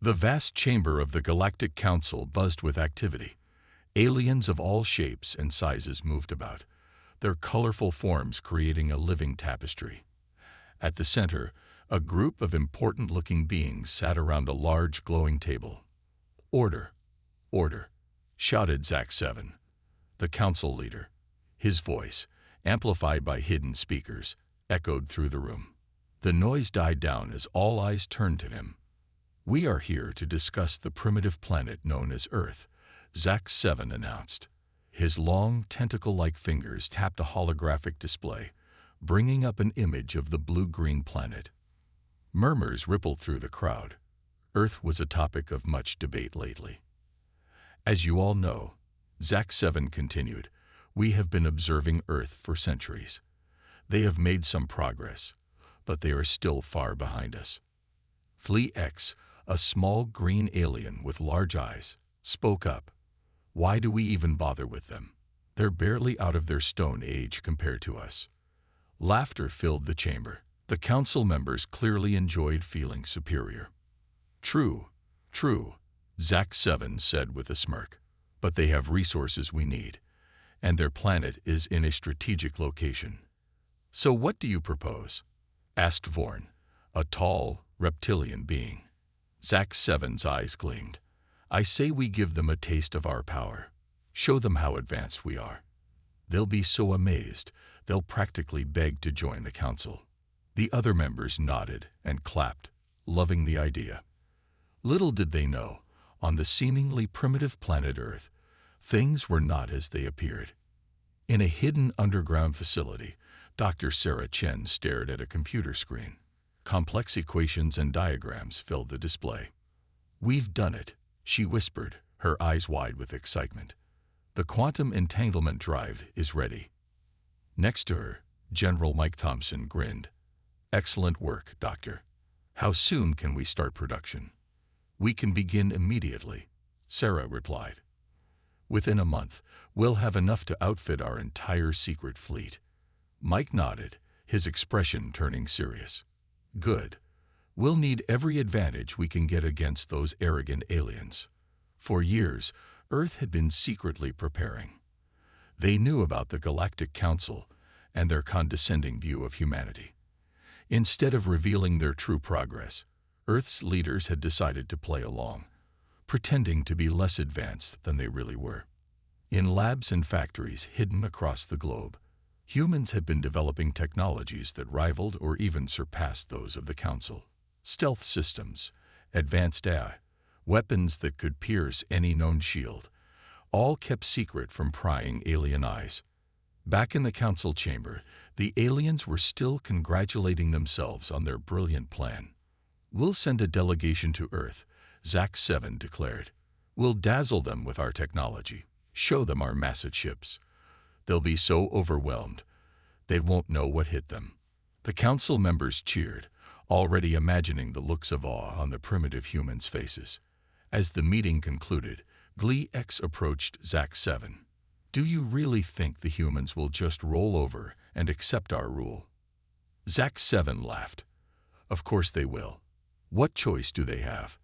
The vast chamber of the Galactic Council buzzed with activity. Aliens of all shapes and sizes moved about, their colorful forms creating a living tapestry. At the center, a group of important-looking beings sat around a large glowing table. "Order! Order!" shouted Zack 7, the council leader. His voice, amplified by hidden speakers, echoed through the room. The noise died down as all eyes turned to him. "We are here to discuss the primitive planet known as Earth," Zack 7 announced. His long, tentacle-like fingers tapped a holographic display, bringing up an image of the blue-green planet. Murmurs rippled through the crowd. Earth was a topic of much debate lately. "As you all know," Zack 7 continued, "we have been observing Earth for centuries. They have made some progress, but they are still far behind us." Flea X, a small green alien with large eyes, spoke up. "Why do we even bother with them? They're barely out of their stone age compared to us." Laughter filled the chamber. The council members clearly enjoyed feeling superior. "True, true," Zack 7 said with a smirk. "But they have resources we need, and their planet is in a strategic location." "So what do you propose?" asked Vorn, a tall, reptilian being. Zack 7's eyes gleamed. "I say we give them a taste of our power. Show them how advanced we are. They'll be so amazed, they'll practically beg to join the council." The other members nodded and clapped, loving the idea. Little did they know, on the seemingly primitive planet Earth, things were not as they appeared. In a hidden underground facility, Dr. Sarah Chen stared at a computer screen. Complex equations and diagrams filled the display. "We've done it," she whispered, her eyes wide with excitement. "The quantum entanglement drive is ready." Next to her, General Mike Thompson grinned. "Excellent work, Doctor. How soon can we start production?" "We can begin immediately," Sarah replied. "Within a month, we'll have enough to outfit our entire secret fleet." Mike nodded, his expression turning serious. "Good. We'll need every advantage we can get against those arrogant aliens." For years, Earth had been secretly preparing. They knew about the Galactic Council and their condescending view of humanity. Instead of revealing their true progress, Earth's leaders had decided to play along, pretending to be less advanced than they really were. In labs and factories hidden across the globe, humans had been developing technologies that rivaled or even surpassed those of the Council. Stealth systems, advanced AI, weapons that could pierce any known shield, all kept secret from prying alien eyes. Back in the council chamber, the aliens were still congratulating themselves on their brilliant plan. "We'll send a delegation to Earth," Zack 7 declared. "We'll dazzle them with our technology, show them our massive ships. They'll be so overwhelmed, they won't know what hit them." The council members cheered, already imagining the looks of awe on the primitive humans' faces. As the meeting concluded, Glee X approached Zack 7. "Do you really think the humans will just roll over and accept our rule?" Zack 7 laughed. "Of course they will. What choice do they have?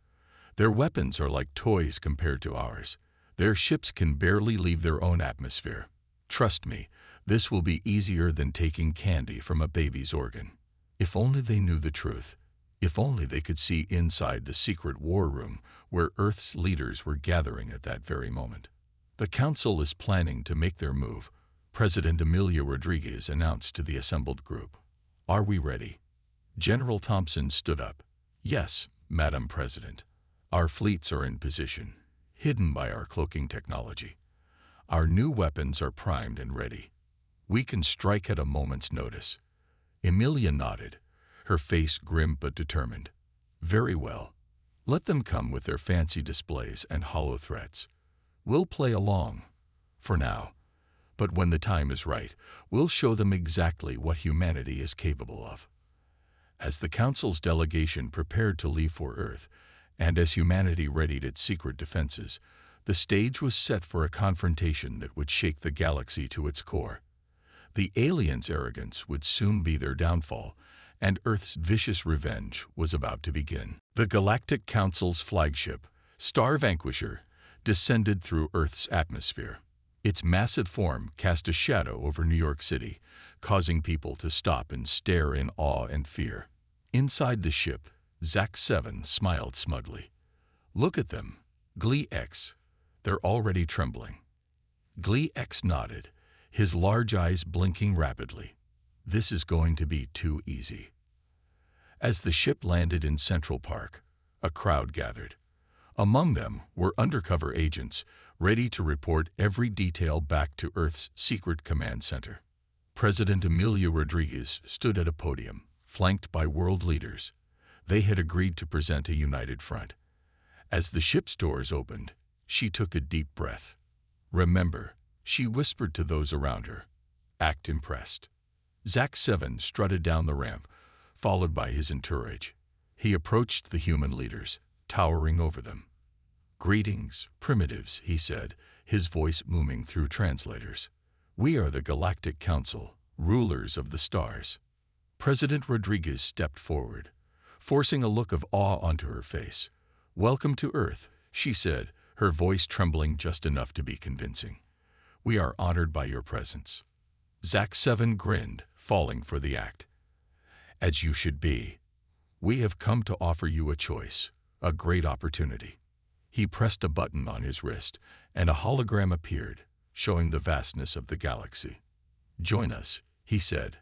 Their weapons are like toys compared to ours. Their ships can barely leave their own atmosphere. Trust me, this will be easier than taking candy from a baby's organ." If only they knew the truth. If only they could see inside the secret war room where Earth's leaders were gathering at that very moment. "The Council is planning to make their move," President Emilia Rodriguez announced to the assembled group. "Are we ready?" General Thompson stood up. "Yes, Madam President. Our fleets are in position, hidden by our cloaking technology. Our new weapons are primed and ready. We can strike at a moment's notice." Emilia nodded, her face grim but determined. "Very well. Let them come with their fancy displays and hollow threats. We'll play along, for now. But when the time is right, we'll show them exactly what humanity is capable of." As the Council's delegation prepared to leave for Earth, and as humanity readied its secret defenses, the stage was set for a confrontation that would shake the galaxy to its core. The aliens' arrogance would soon be their downfall, and Earth's vicious revenge was about to begin. The Galactic Council's flagship, Star Vanquisher, descended through Earth's atmosphere. Its massive form cast a shadow over New York City, causing people to stop and stare in awe and fear. Inside the ship, Zack-7 smiled smugly. "Look at them, Glee X. They're already trembling." Glee X nodded, his large eyes blinking rapidly. "This is going to be too easy." As the ship landed in Central Park, a crowd gathered. Among them were undercover agents, ready to report every detail back to Earth's secret command center. President Emilio Rodriguez stood at a podium, flanked by world leaders. They had agreed to present a united front. As the ship's doors opened, she took a deep breath. "Remember," she whispered to those around her. "Act impressed." Zack-7 strutted down the ramp, followed by his entourage. He approached the human leaders, towering over them. "Greetings, primitives," he said, his voice booming through translators. "We are the Galactic Council, rulers of the stars." President Rodriguez stepped forward, forcing a look of awe onto her face. "Welcome to Earth," she said, her voice trembling just enough to be convincing. "We are honored by your presence." Zack-7 grinned, falling for the act. "As you should be. We have come to offer you a choice, a great opportunity." He pressed a button on his wrist, and a hologram appeared, showing the vastness of the galaxy. "Join us," he said.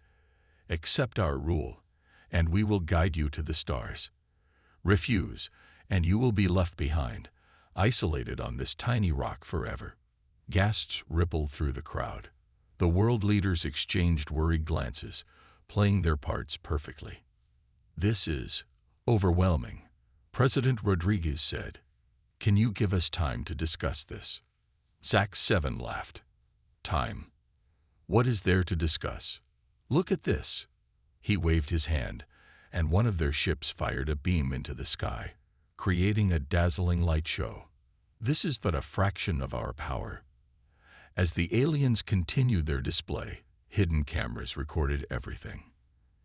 "Accept our rule, and we will guide you to the stars. Refuse, and you will be left behind, isolated on this tiny rock forever." Gasps rippled through the crowd. The world leaders exchanged worried glances, playing their parts perfectly. "This is overwhelming," President Rodriguez said. "Can you give us time to discuss this?" Zack-7 laughed. "Time? What is there to discuss? Look at this." He waved his hand, and one of their ships fired a beam into the sky, creating a dazzling light show. "This is but a fraction of our power." As the aliens continued their display, hidden cameras recorded everything.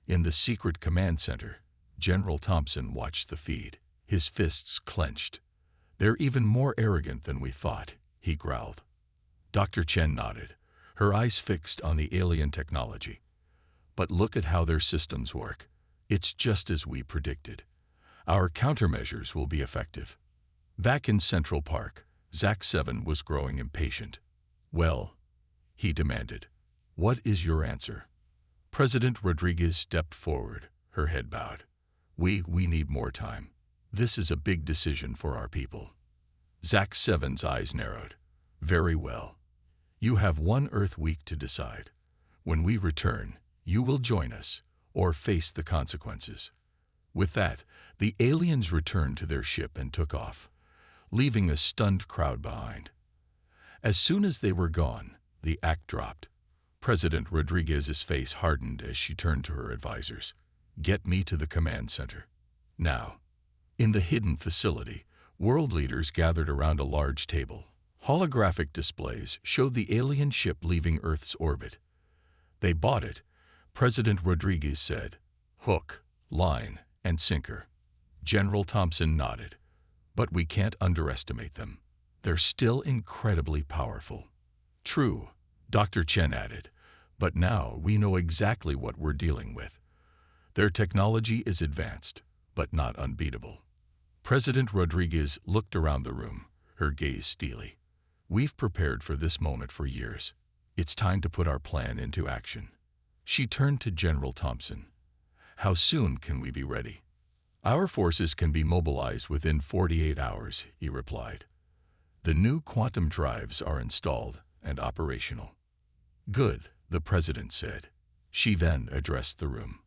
In the secret command center, General Thompson watched the feed, his fists clenched. "They're even more arrogant than we thought," he growled. Dr. Chen nodded, her eyes fixed on the alien technology. "But look at how their systems work. It's just as we predicted. Our countermeasures will be effective." Back in Central Park, Zack-7 was growing impatient. "Well," he demanded, "what is your answer?" President Rodriguez stepped forward, her head bowed. We need more time. This is a big decision for our people." Zack-7's eyes narrowed. "Very well. You have 1 Earth week to decide. When we return, you will join us, or face the consequences." With that, the aliens returned to their ship and took off, leaving a stunned crowd behind. As soon as they were gone, the act dropped. President Rodriguez's face hardened as she turned to her advisors. "Get me to the command center. Now." In the hidden facility, world leaders gathered around a large table. Holographic displays showed the alien ship leaving Earth's orbit. "They bought it," President Rodriguez said. "Hook, line, and sinker." General Thompson nodded. "But we can't underestimate them. They're still incredibly powerful." "True," Dr. Chen added, "but now we know exactly what we're dealing with. Their technology is advanced, but not unbeatable." President Rodriguez looked around the room, her gaze steely. "We've prepared for this moment for years. It's time to put our plan into action." She turned to General Thompson. "How soon can we be ready?" "Our forces can be mobilized within 48 hours, he replied. "The new quantum drives are installed and operational." "Good," the president said. She then addressed the room.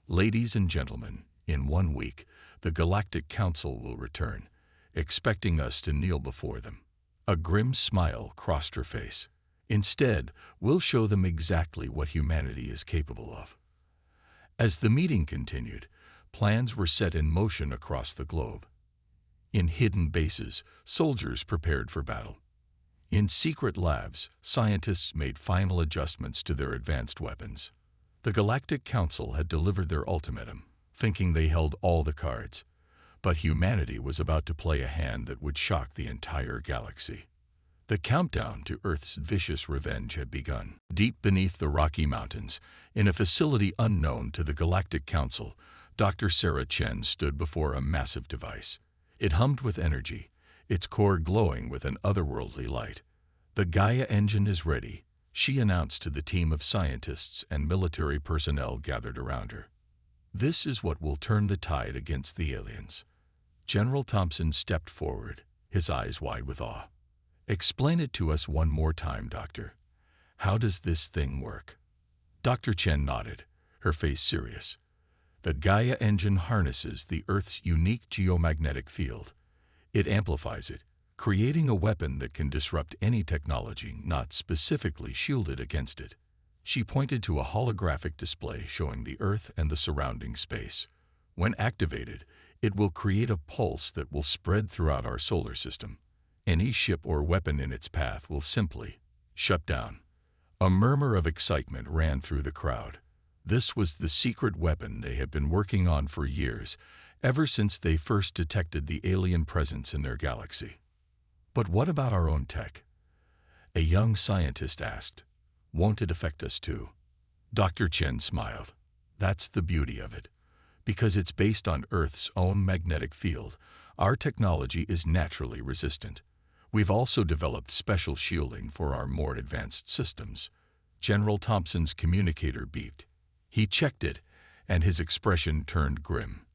"Ladies and gentlemen, in 1 week, the Galactic Council will return, expecting us to kneel before them." A grim smile crossed her face. "Instead, we'll show them exactly what humanity is capable of." As the meeting continued, plans were set in motion across the globe. In hidden bases, soldiers prepared for battle. In secret labs, scientists made final adjustments to their advanced weapons. The Galactic Council had delivered their ultimatum, thinking they held all the cards. But humanity was about to play a hand that would shock the entire galaxy. The countdown to Earth's vicious revenge had begun. Deep beneath the Rocky Mountains, in a facility unknown to the Galactic Council, Dr. Sarah Chen stood before a massive device. It hummed with energy, its core glowing with an otherworldly light. "The Gaia engine is ready," she announced to the team of scientists and military personnel gathered around her. "This is what will turn the tide against the aliens." General Thompson stepped forward, his eyes wide with awe. "Explain it to us one more time, Doctor. How does this thing work?" Dr. Chen nodded, her face serious. "The Gaia engine harnesses the Earth's unique geomagnetic field. It amplifies it, creating a weapon that can disrupt any technology not specifically shielded against it." She pointed to a holographic display showing the Earth and the surrounding space. "When activated, it will create a pulse that will spread throughout our solar system. Any ship or weapon in its path will simply shut down." A murmur of excitement ran through the crowd. This was the secret weapon they had been working on for years, ever since they first detected the alien presence in their galaxy. "But what about our own tech?" a young scientist asked. "Won't it affect us too?" Dr. Chen smiled. "That's the beauty of it. Because it's based on Earth's own magnetic field, our technology is naturally resistant. We've also developed special shielding for our more advanced systems." General Thompson's communicator beeped. He checked it, and his expression turned grim.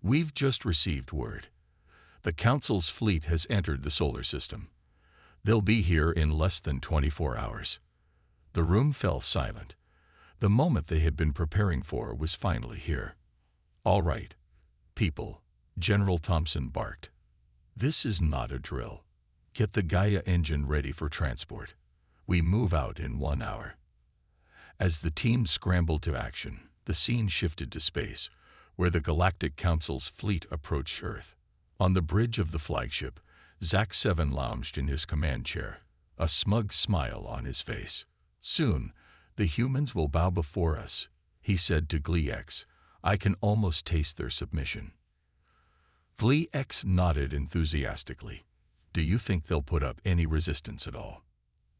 "We've just received word. The Council's fleet has entered the solar system. They'll be here in less than 24 hours. The room fell silent. The moment they had been preparing for was finally here. "All right, people," General Thompson barked. "This is not a drill. Get the Gaia engine ready for transport. We move out in 1 hour." As the team scrambled to action, the scene shifted to space, where the Galactic Council's fleet approached Earth. On the bridge of the flagship, Zach 7 lounged in his command chair, a smug smile on his face. "Soon, the humans will bow before us," he said to Glee-X. "I can almost taste their submission." Glee-X nodded enthusiastically. "Do you think they'll put up any resistance at all?"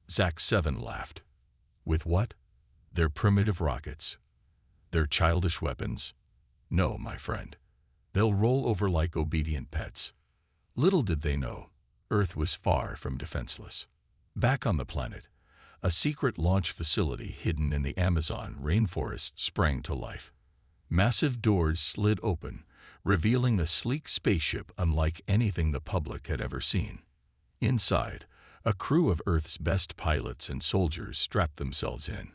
Zach 7 laughed. "With what? Their primitive rockets? Their childish weapons? No, my friend. They'll roll over like obedient pets." Little did they know, Earth was far from defenseless. Back on the planet, a secret launch facility hidden in the Amazon rainforest sprang to life. Massive doors slid open, revealing a sleek spaceship unlike anything the public had ever seen. Inside, a crew of Earth's best pilots and soldiers strapped themselves in.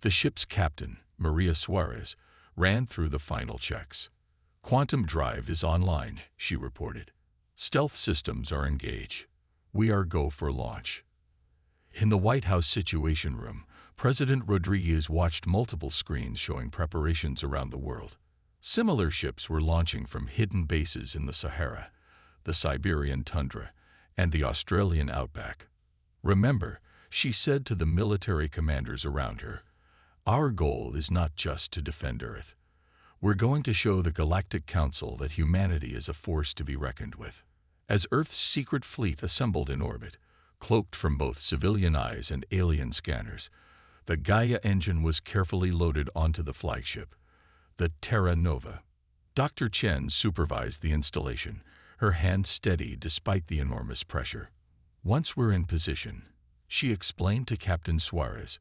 The ship's captain, Maria Suarez, ran through the final checks. "Quantum drive is online," she reported. "Stealth systems are engaged. We are go for launch." In the White House Situation Room, President Rodriguez watched multiple screens showing preparations around the world. Similar ships were launching from hidden bases in the Sahara, the Siberian tundra, and the Australian outback. "Remember," she said to the military commanders around her, "our goal is not just to defend Earth. We're going to show the Galactic Council that humanity is a force to be reckoned with." As Earth's secret fleet assembled in orbit, cloaked from both civilian eyes and alien scanners, the Gaia engine was carefully loaded onto the flagship, the Terra Nova. Dr. Chen supervised the installation, her hand steady despite the enormous pressure. "Once we're in position," she explained to Captain Suarez,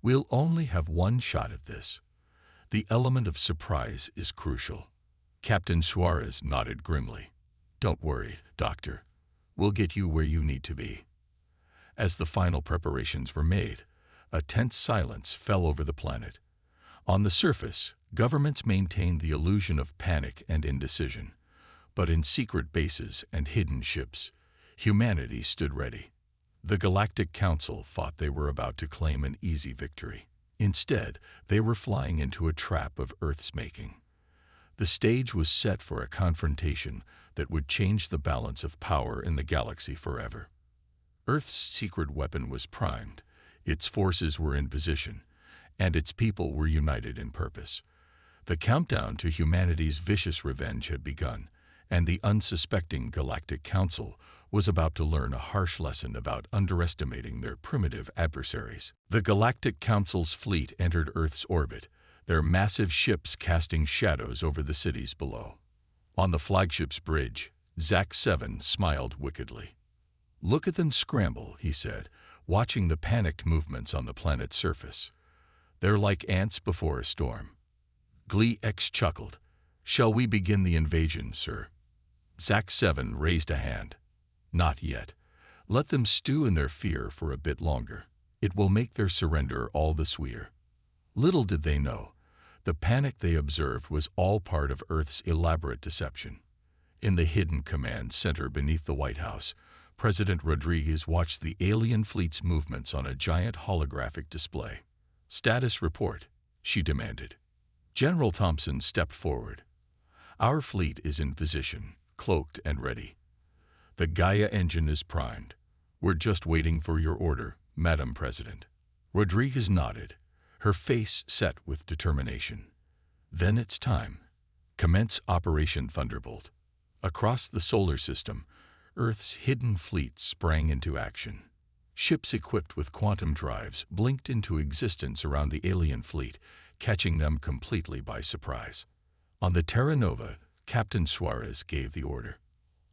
"we'll only have one shot at this. The element of surprise is crucial." Captain Suarez nodded grimly. "Don't worry, Doctor. We'll get you where you need to be." As the final preparations were made, a tense silence fell over the planet. On the surface, governments maintained the illusion of panic and indecision. But in secret bases and hidden ships, humanity stood ready. The Galactic Council thought they were about to claim an easy victory. Instead, they were flying into a trap of Earth's making. The stage was set for a confrontation that would change the balance of power in the galaxy forever. Earth's secret weapon was primed, its forces were in position, and its people were united in purpose. The countdown to humanity's vicious revenge had begun, and the unsuspecting Galactic Council was about to learn a harsh lesson about underestimating their primitive adversaries. The Galactic Council's fleet entered Earth's orbit, their massive ships casting shadows over the cities below. On the flagship's bridge, Zack-7 smiled wickedly. "Look at them scramble," he said, watching the panicked movements on the planet's surface. "They're like ants before a storm." Galactic chuckled. "Shall we begin the invasion, sir?" Zack-7 raised a hand. "Not yet. Let them stew in their fear for a bit longer. It will make their surrender all the sweeter." Little did they know, the panic they observed was all part of Earth's elaborate deception. In the hidden command center beneath the White House, President Rodriguez watched the alien fleet's movements on a giant holographic display. "Status report," she demanded. General Thompson stepped forward. "Our fleet is in position, cloaked and ready. The Gaia engine is primed. We're just waiting for your order, Madam President." Rodriguez nodded, her face set with determination. "Then it's time. Commence Operation Thunderbolt." Across the solar system, Earth's hidden fleet sprang into action. Ships equipped with quantum drives blinked into existence around the alien fleet, catching them completely by surprise. On the Terra Nova, Captain Suarez gave the order.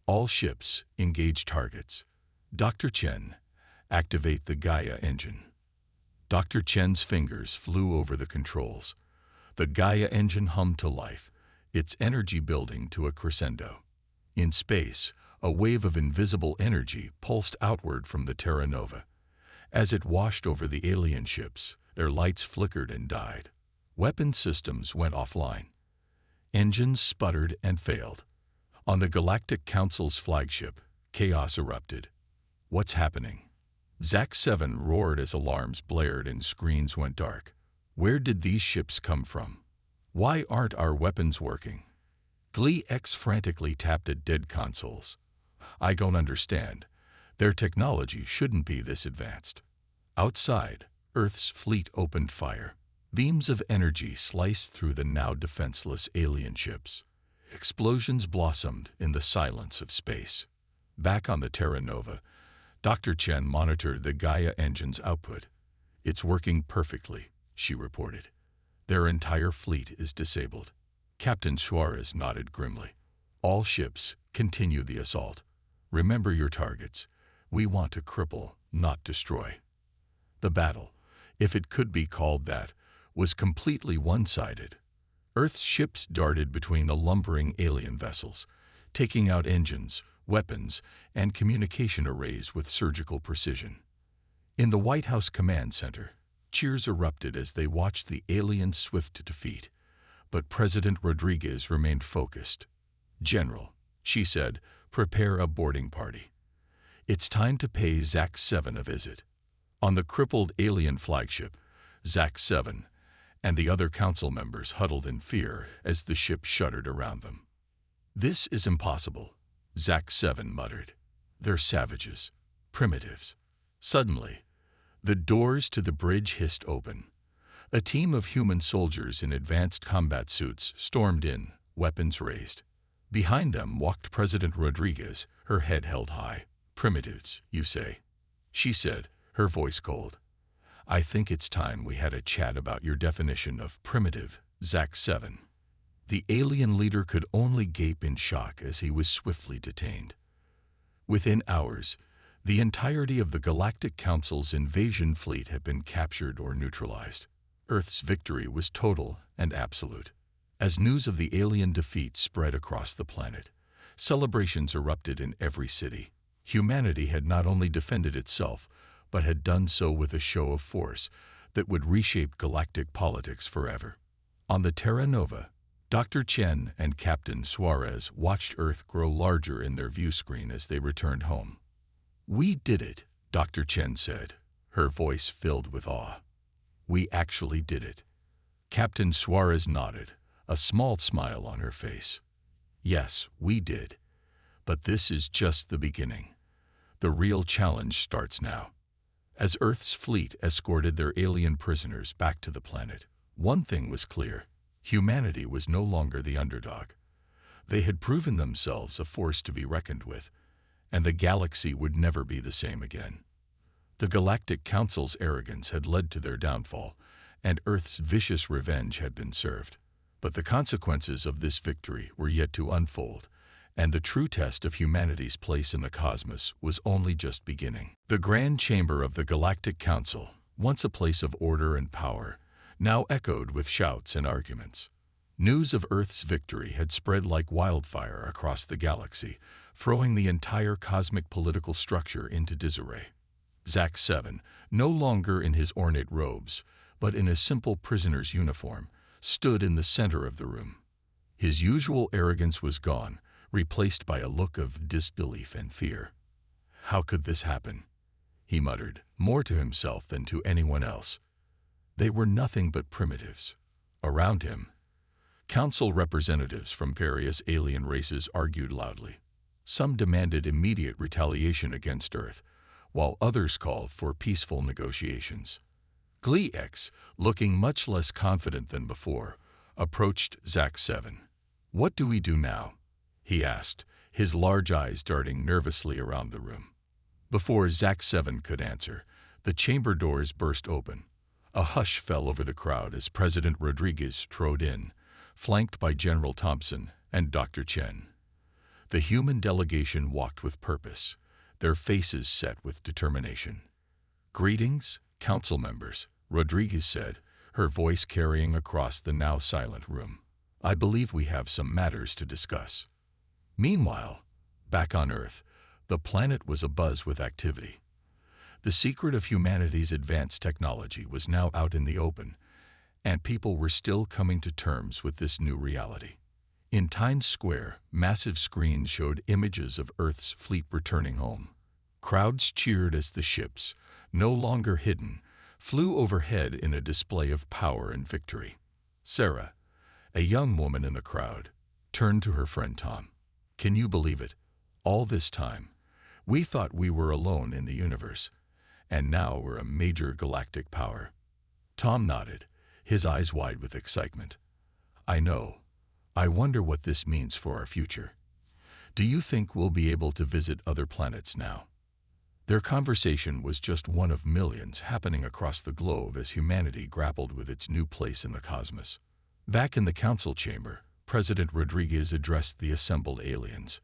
"All ships, engage targets. Dr. Chen, activate the Gaia engine." Dr. Chen's fingers flew over the controls. The Gaia engine hummed to life, its energy building to a crescendo. In space, a wave of invisible energy pulsed outward from the Terra Nova. As it washed over the alien ships, their lights flickered and died. Weapon systems went offline. Engines sputtered and failed. On the Galactic Council's flagship, chaos erupted. "What's happening?" Zack-7 roared as alarms blared and screens went dark. "Where did these ships come from? Why aren't our weapons working?" Galactic frantically tapped at dead consoles. "I don't understand. Their technology shouldn't be this advanced." Outside, Earth's fleet opened fire. Beams of energy sliced through the now defenseless alien ships. Explosions blossomed in the silence of space. Back on the Terra Nova, Dr. Chen monitored the Gaia engine's output. "It's working perfectly," she reported. "Their entire fleet is disabled." Captain Suarez nodded grimly. "All ships, continue the assault. Remember your targets. We want to cripple, not destroy." The battle, if it could be called that, was completely one-sided. Earth's ships darted between the lumbering alien vessels, taking out engines, weapons, and communication arrays with surgical precision. In the White House Command Center, cheers erupted as they watched the aliens swift to defeat. But President Rodriguez remained focused. "General," she said, "prepare a boarding party. It's time to pay Zack-7 a visit." On the crippled alien flagship, Zack-7 and the other council members huddled in fear as the ship shuddered around them. "This is impossible," Zack-7 muttered. "They're savages, primitives." Suddenly, the doors to the bridge hissed open. A team of human soldiers in advanced combat suits stormed in, weapons raised. Behind them walked President Rodriguez, her head held high. "Primitives, you say?" she said, her voice cold. "I think it's time we had a chat about your definition of primitive, Zack-7." The alien leader could only gape in shock as he was swiftly detained. Within hours, the entirety of the Galactic Council's invasion fleet had been captured or neutralized. Earth's victory was total and absolute. As news of the alien defeat spread across the planet, celebrations erupted in every city. Humanity had not only defended itself, but had done so with a show of force that would reshape galactic politics forever. On the Terra Nova, Dr. Chen and Captain Suarez watched Earth grow larger in their view screen as they returned home. "We did it," Dr. Chen said, her voice filled with awe. "We actually did it." Captain Suarez nodded, a small smile on her face. "Yes, we did. But this is just the beginning. The real challenge starts now." As Earth's fleet escorted their alien prisoners back to the planet, one thing was clear: humanity was no longer the underdog. They had proven themselves a force to be reckoned with, and the galaxy would never be the same again. The Galactic Council's arrogance had led to their downfall, and Earth's vicious revenge had been served. But the consequences of this victory were yet to unfold, and the true test of humanity's place in the cosmos was only just beginning. The Grand Chamber of the Galactic Council, once a place of order and power, now echoed with shouts and arguments. News of Earth's victory had spread like wildfire across the galaxy, throwing the entire cosmic political structure into disarray. Zack 7, no longer in his ornate robes, but in a simple prisoner's uniform, stood in the center of the room. His usual arrogance was gone, replaced by a look of disbelief and fear. "How could this happen?" he muttered, more to himself than to anyone else. They were nothing but primitives. Around him, council representatives from various alien races argued loudly. Some demanded immediate retaliation against Earth, while others called for peaceful negotiations. Galactic, looking much less confident than before, approached Zack 7. "What do we do now?" he asked, his large eyes darting nervously around the room. Before Zack 7 could answer, the chamber doors burst open. A hush fell over the crowd as President Rodriguez strode in, flanked by General Thompson and Dr. Chen. The human delegation walked with purpose, their faces set with determination. "Greetings, council members," Rodriguez said, her voice carrying across the now silent room. "I believe we have some matters to discuss." Meanwhile, back on Earth, the planet was abuzz with activity. The secret of humanity's advanced technology was now out in the open, and people were still coming to terms with this new reality. In Times Square, massive screens showed images of Earth's fleet returning home. Crowds cheered as the ships, no longer hidden, flew overhead in a display of power and victory. Sarah, a young woman in the crowd, turned to her friend Tom. "Can you believe it? All this time, we thought we were alone in the universe, and now we're a major galactic power." Tom nodded, his eyes wide with excitement. "I know. I wonder what this means for our future. Do you think we'll be able to visit other planets now?" Their conversation was just one of millions happening across the globe as humanity grappled with its new place in the cosmos. Back in the council chamber, President Rodriguez addressed the assembled aliens.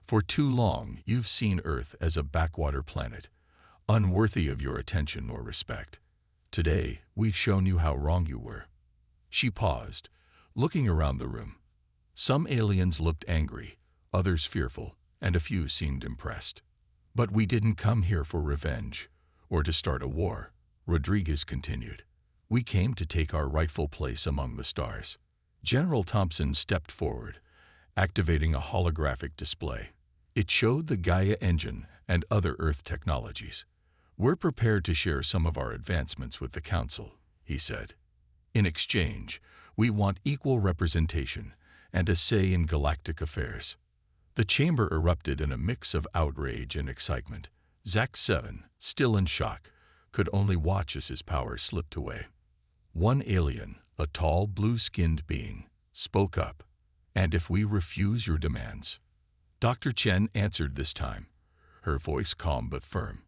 "For too long, you've seen Earth as a backwater planet, unworthy of your attention or respect. Today, we've shown you how wrong you were." She paused, looking around the room. Some aliens looked angry, others fearful, and a few seemed impressed. "But we didn't come here for revenge, or to start a war," Rodriguez continued. "We came to take our rightful place among the stars." General Thompson stepped forward, activating a holographic display. It showed the Gaia engine and other Earth technologies. "We're prepared to share some of our advancements with the Council," he said. "In exchange, we want equal representation and a say in galactic affairs." The chamber erupted in a mix of outrage and excitement. Zack 7, still in shock, could only watch as his power slipped away. One alien, a tall, blue-skinned being, spoke up. "And if we refuse your demands?" Dr. Chen answered this time, her voice calm but firm.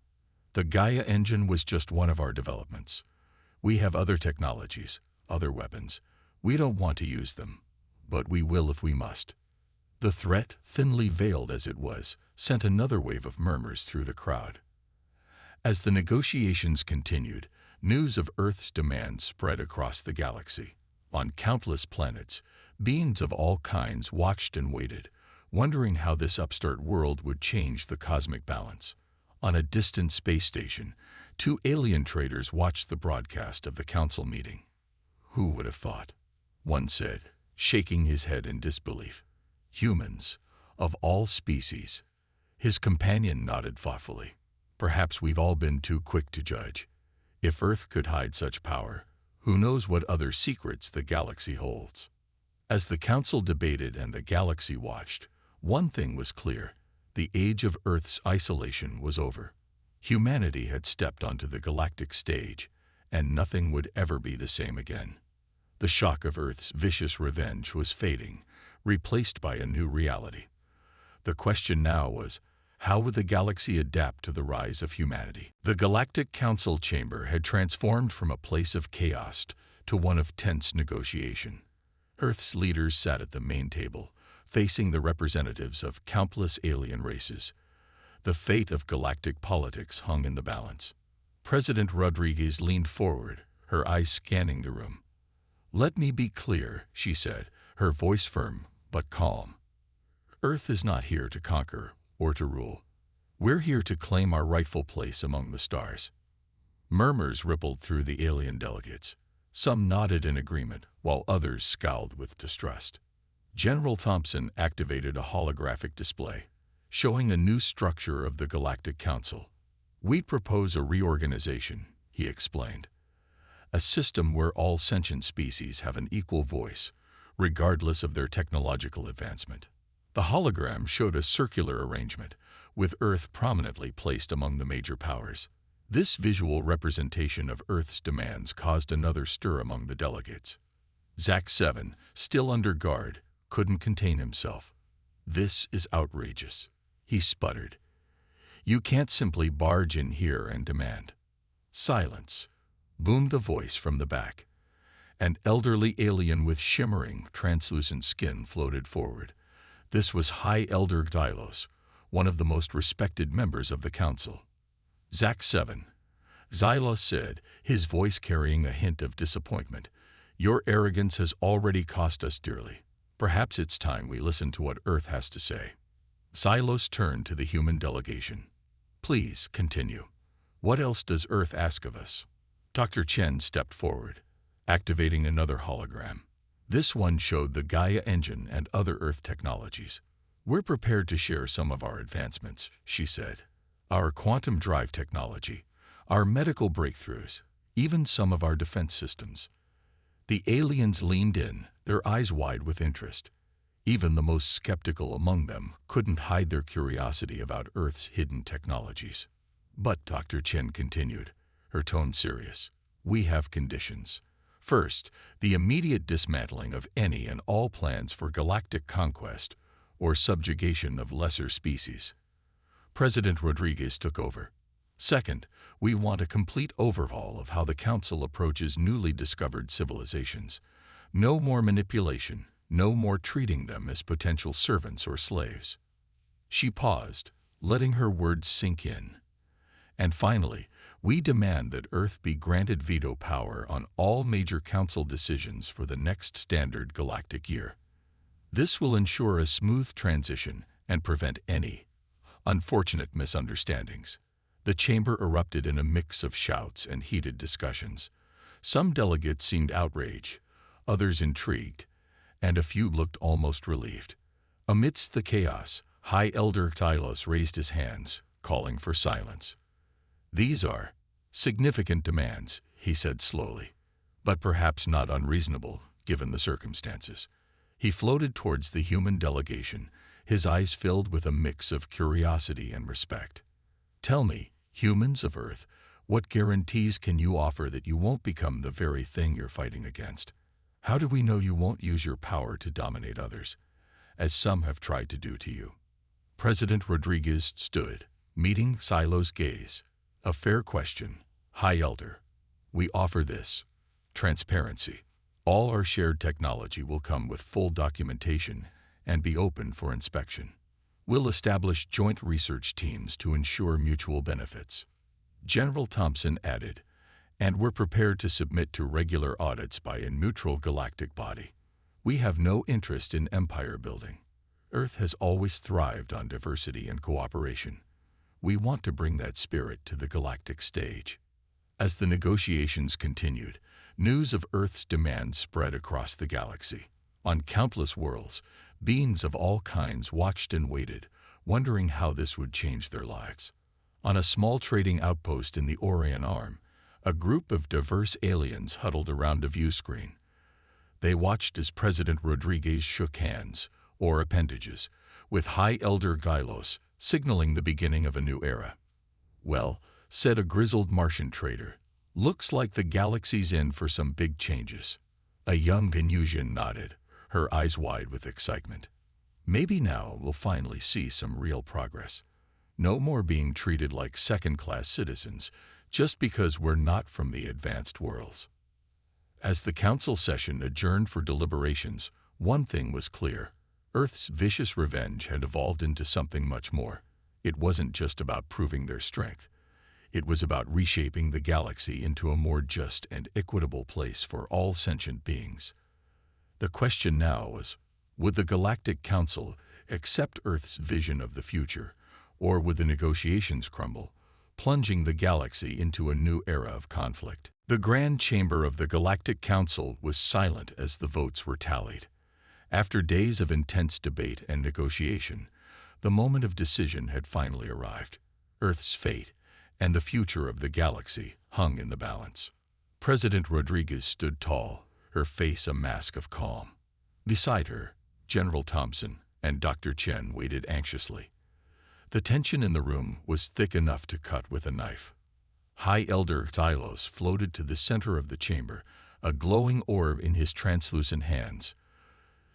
"The Gaia engine was just one of our developments. We have other technologies, other weapons. We don't want to use them, but we will if we must." The threat, thinly veiled as it was, sent another wave of murmurs through the crowd. As the negotiations continued, news of Earth's demands spread across the galaxy. On countless planets, beings of all kinds watched and waited, wondering how this upstart world would change the cosmic balance. On a distant space station, two alien traders watched the broadcast of the council meeting. "Who would have thought?" one said, shaking his head in disbelief. "Humans, of all species." His companion nodded thoughtfully. "Perhaps we've all been too quick to judge. If Earth could hide such power, who knows what other secrets the galaxy holds?" As the council debated and the galaxy watched, one thing was clear: the age of Earth's isolation was over. Humanity had stepped onto the galactic stage, and nothing would ever be the same again. The shock of Earth's vicious revenge was fading, replaced by a new reality. The question now was, how would the galaxy adapt to the rise of humanity? The Galactic Council chamber had transformed from a place of chaos to one of tense negotiation. Earth's leaders sat at the main table, facing the representatives of countless alien races. The fate of galactic politics hung in the balance. President Rodriguez leaned forward, her eyes scanning the room. "Let me be clear," she said, her voice firm but calm. "Earth is not here to conquer or to rule. We're here to claim our rightful place among the stars." Murmurs rippled through the alien delegates. Some nodded in agreement, while others scowled with distrust. General Thompson activated a holographic display, showing a new structure of the Galactic Council. "We propose a reorganization," he explained. "A system where all sentient species have an equal voice, regardless of their technological advancement." The hologram showed a circular arrangement, with Earth prominently placed among the major powers. This visual representation of Earth's demands caused another stir among the delegates. Zack 7, still under guard, couldn't contain himself. "This is outrageous," he sputtered. "You can't simply barge in here and demand." "Silence," boomed a voice from the back. An elderly alien with shimmering, translucent skin floated forward. This was High Elder Xylos, one of the most respected members of the council. "Zack 7, Xylos said, his voice carrying a hint of disappointment, "your arrogance has already cost us dearly. Perhaps it's time we listen to what Earth has to say." Xylos turned to the human delegation. "Please, continue. What else does Earth ask of us?" Dr. Chen stepped forward, activating another hologram. This one showed the Gaia engine and other Earth technologies. "We're prepared to share some of our advancements," she said. "Our quantum drive technology, our medical breakthroughs, even some of our defense systems." The aliens leaned in, their eyes wide with interest. Even the most skeptical among them couldn't hide their curiosity about Earth's hidden technologies. "But," Dr. Chen continued, her tone serious, "we have conditions. First, the immediate dismantling of any and all plans for galactic conquest or subjugation of lesser species." President Rodriguez took over. "Second, we want a complete overhaul of how the Council approaches newly discovered civilizations. No more manipulation, no more treating them as potential servants or slaves." She paused, letting her words sink in. "And finally, we demand that Earth be granted veto power on all major Council decisions for the next standard galactic year. This will ensure a smooth transition and prevent any unfortunate misunderstandings." The chamber erupted in a mix of shouts and heated discussions. Some delegates seemed outraged, others intrigued, and a few looked almost relieved. Amidst the chaos, High Elder Xylos raised his hands, calling for silence. "These are significant demands," he said slowly, "but perhaps not unreasonable, given the circumstances." He floated towards the human delegation, his eyes filled with a mix of curiosity and respect. "Tell me, humans of Earth, what guarantees can you offer that you won't become the very thing you're fighting against? How do we know you won't use your power to dominate others, as some have tried to do to you?" President Rodriguez stood, meeting Xylos' gaze. "A fair question, High Elder. We offer this: transparency. All our shared technology will come with full documentation and be open for inspection. We'll establish joint research teams to ensure mutual benefits." General Thompson added, "And we're prepared to submit to regular audits by a neutral galactic body. We have no interest in empire building. Earth has always thrived on diversity and cooperation. We want to bring that spirit to the galactic stage." As the negotiations continued, news of Earth's demands spread across the galaxy. On countless worlds, beings of all kinds watched and waited, wondering how this would change their lives. On a small trading outpost in the Orion Arm, a group of diverse aliens huddled around a view screen. They watched as President Rodriguez shook hands, or appendages, with High Elder Xylos, signaling the beginning of a new era. "Well," said a grizzled Martian trader, "looks like the galaxy's in for some big changes." A young Venusian nodded, her eyes wide with excitement. "Maybe now we'll finally see some real progress. No more being treated like second-class citizens just because we're not from the advanced worlds." As the council session adjourned for deliberations, one thing was clear. Earth's vicious revenge had evolved into something much more. It wasn't just about proving their strength. It was about reshaping the galaxy into a more just and equitable place for all sentient beings. The question now was, would the Galactic Council accept Earth's vision of the future, or would the negotiations crumble, plunging the galaxy into a new era of conflict? The Grand Chamber of the Galactic Council was silent as the votes were tallied. After days of intense debate and negotiation, the moment of decision had finally arrived. Earth's fate and the future of the galaxy hung in the balance. President Rodriguez stood tall, her face a mask of calm. Beside her, General Thompson and Dr. Chen waited anxiously. The tension in the room was thick enough to cut with a knife. High Elder Xylos floated to the center of the chamber, a glowing orb in his translucent hands.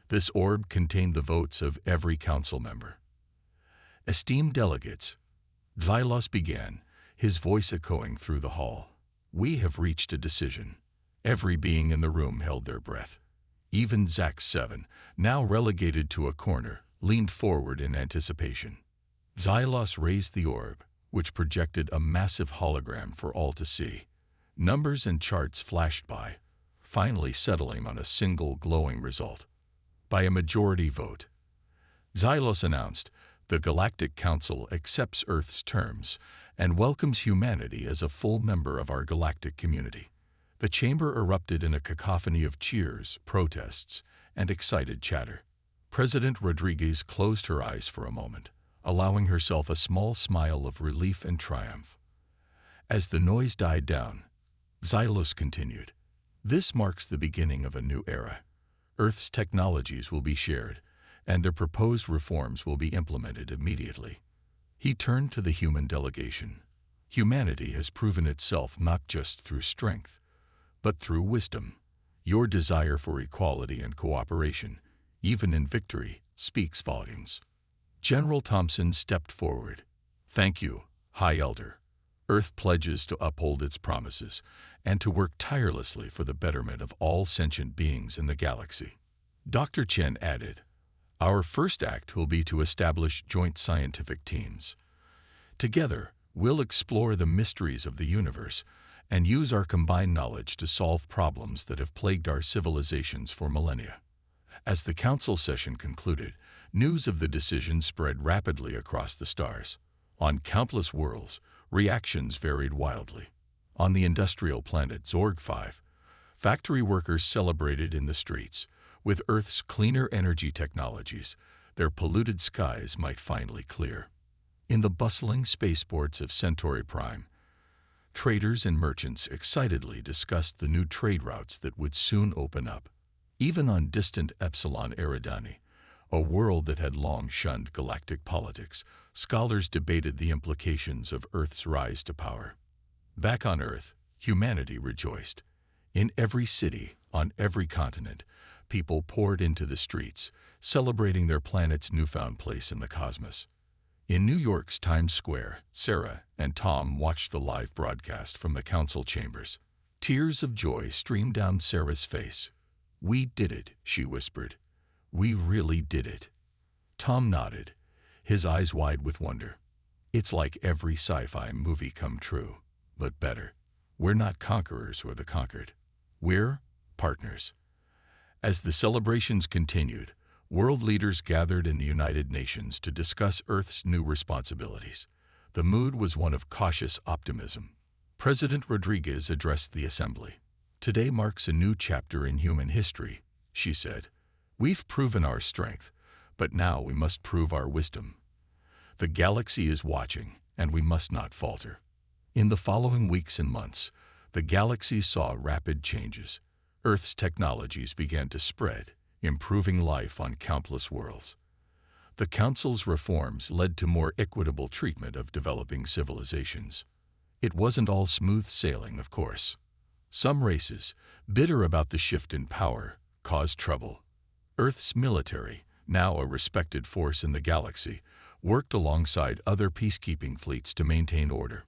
This orb contained the votes of every council member. "Esteemed delegates," Xylos began, his voice echoing through the hall, "we have reached a decision." Every being in the room held their breath. Even Zax 7, now relegated to a corner, leaned forward in anticipation. Xylos raised the orb, which projected a massive hologram for all to see. Numbers and charts flashed by, finally settling on a single glowing result. By a majority vote, Xylos announced, "The Galactic Council accepts Earth's terms and welcomes humanity as a full member of our galactic community." The chamber erupted in a cacophony of cheers, protests, and excited chatter. President Rodriguez closed her eyes for a moment, allowing herself a small smile of relief and triumph. As the noise died down, Xylos continued, "This marks the beginning of a new era. Earth's technologies will be shared, and their proposed reforms will be implemented immediately." He turned to the human delegation. "Humanity has proven itself not just through strength, but through wisdom. Your desire for equality and cooperation, even in victory, speaks volumes." General Thompson stepped forward. "Thank you, High Elder. Earth pledges to uphold its promises and to work tirelessly for the betterment of all sentient beings in the galaxy." Dr. Chen added, "Our first act will be to establish joint scientific teams. Together, we'll explore the mysteries of the universe and use our combined knowledge to solve problems that have plagued our civilizations for millennia." As the council session concluded, news of the decision spread rapidly across the stars. On countless worlds, reactions varied wildly. On the industrial planet Zorg 5, factory workers celebrated in the streets. With Earth's cleaner energy technologies, their polluted skies might finally clear. In the bustling spaceports of Centauri Prime, traders and merchants excitedly discussed the new trade routes that would soon open up. Even on distant Epsilon Eridani, a world that had long shunned galactic politics, scholars debated the implications of Earth's rise to power. Back on Earth, humanity rejoiced. In every city, on every continent, people poured into the streets, celebrating their planet's newfound place in the cosmos. In New York's Times Square, Sarah and Tom watched the live broadcast from the council chambers. Tears of joy streamed down Sarah's face. "We did it," she whispered. "We really did it." Tom nodded, his eyes wide with wonder. "It's like every sci-fi movie come true, but better. We're not conquerors or the conquered. We're partners." As the celebrations continued, world leaders gathered in the United Nations to discuss Earth's new responsibilities. The mood was one of cautious optimism. President Rodriguez addressed the assembly. "Today marks a new chapter in human history," she said. "We've proven our strength, but now we must prove our wisdom. The galaxy is watching, and we must not falter." In the following weeks and months, the galaxy saw rapid changes. Earth's technologies began to spread, improving life on countless worlds. The Council's reforms led to more equitable treatment of developing civilizations. It wasn't all smooth sailing, of course. Some races, bitter about the shift in power, caused trouble. Earth's military, now a respected force in the galaxy, worked alongside other peacekeeping fleets to maintain order.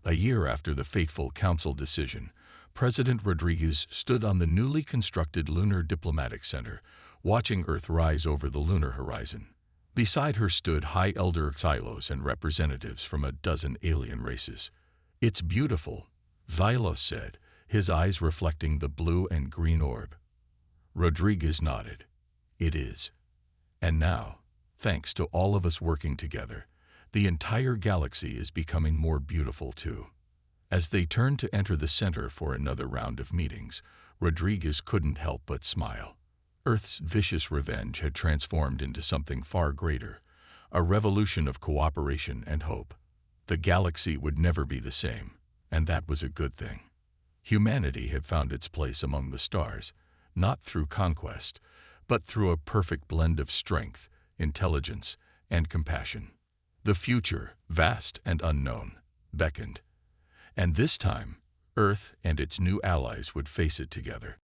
A year after the fateful Council decision, President Rodriguez stood on the newly constructed Lunar Diplomatic Center, watching Earth rise over the lunar horizon. Beside her stood high elder Xylos and representatives from a dozen alien races. "It's beautiful," Xylos said, his eyes reflecting the blue and green orb. Rodriguez nodded. "It is. And now, thanks to all of us working together, the entire galaxy is becoming more beautiful too." As they turned to enter the center for another round of meetings, Rodriguez couldn't help but smile. Earth's vicious revenge had transformed into something far greater, a revolution of cooperation and hope. The galaxy would never be the same, and that was a good thing. Humanity had found its place among the stars, not through conquest, but through a perfect blend of strength, intelligence, and compassion. The future, vast and unknown, beckoned. And this time, Earth and its new allies would face it together.